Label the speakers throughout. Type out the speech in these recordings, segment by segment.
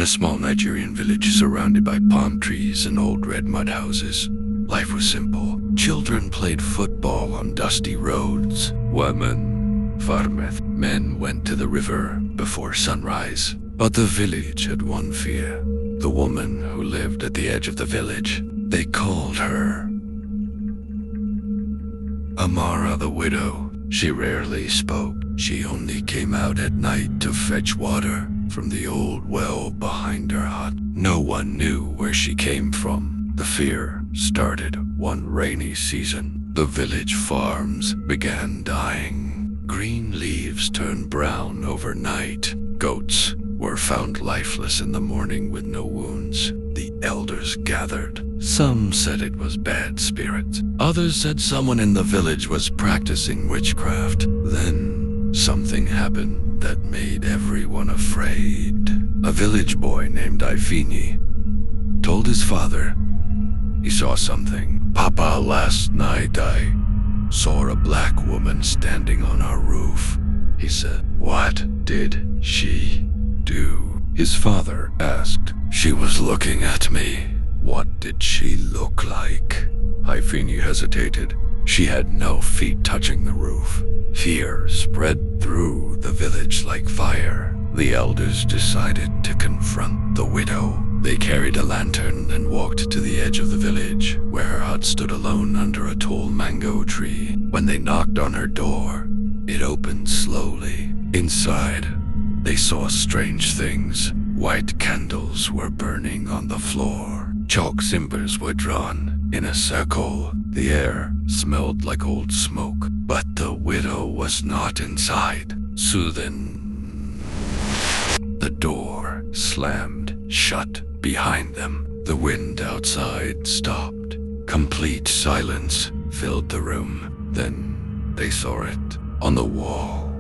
Speaker 1: small Nigerian village surrounded by palm trees and old red mud houses. Life was simple. Children played football on dusty roads. Women, farmeth, men went to the river before sunrise. But the village had one fear. The woman who lived at the edge of the village. They called her Amara the widow. She rarely spoke. She only came out at night to fetch water from the old well behind her hut. No one knew where she came from. The fear started one rainy season. The village farms began dying. Green leaves turned brown overnight. Goats were found lifeless in the morning with no wounds. The elders gathered. Some said it was bad spirits. Others said someone in the village was practicing witchcraft. Then something happened that made everyone afraid. A village boy named Ifini told his father he saw something. "Papa, last night I saw a black woman standing on our roof," he said. "What did she do?" his father asked. "She was looking at me." "What did she look like?" Ifini hesitated. She had no feet touching the roof. Fear spread through the village like fire. The elders decided to confront the widow. They carried a lantern and walked to the edge of the village, where her hut stood alone under a tall mango tree. When they knocked on her door, it opened slowly. Inside, they saw strange things. White candles were burning on the floor. Chalk symbols were drawn in a circle. The air smelled like old smoke, but the widow was not inside. Soothin'. The door slammed shut behind them. The wind outside stopped. Complete silence filled the room. Then they saw it on the wall.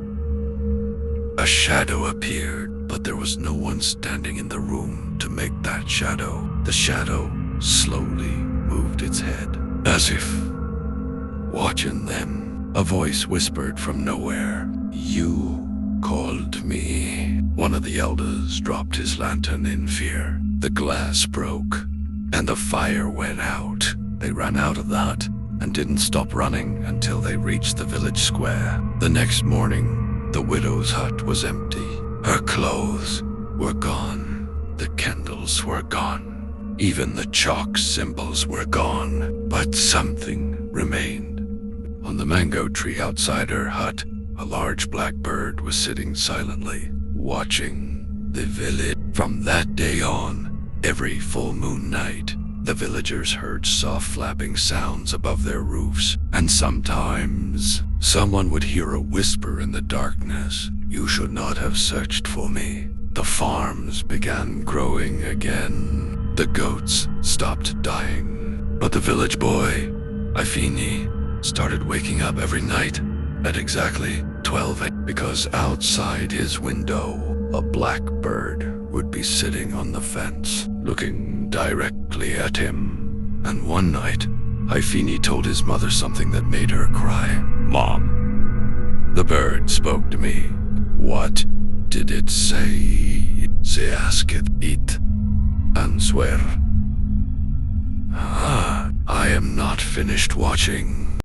Speaker 1: A shadow appeared, but there was no one standing in the room to make that shadow. The shadow slowly moved its head, as if watching them. A voice whispered from nowhere, "You called me." One of the elders dropped his lantern in fear. The glass broke, and the fire went out. They ran out of the hut and didn't stop running until they reached the village square. The next morning, the widow's hut was empty. Her clothes were gone. The candles were gone. Even the chalk symbols were gone. But something remained. On the mango tree outside her hut, a large black bird was sitting silently, watching the village. From that day on, every full moon night, the villagers heard soft flapping sounds above their roofs, and sometimes someone would hear a whisper in the darkness, "You should not have searched for me." The farms began growing again. The goats stopped dying. But the village boy, Ifini, started waking up every night at exactly 12 a.m. because outside his window, a black bird would be sitting on the fence, looking directly at him. And one night, Ifini told his mother something that made her cry. "Mom, the bird spoke to me." "What did it say?" "Se asked it, answer." I am not finished watching.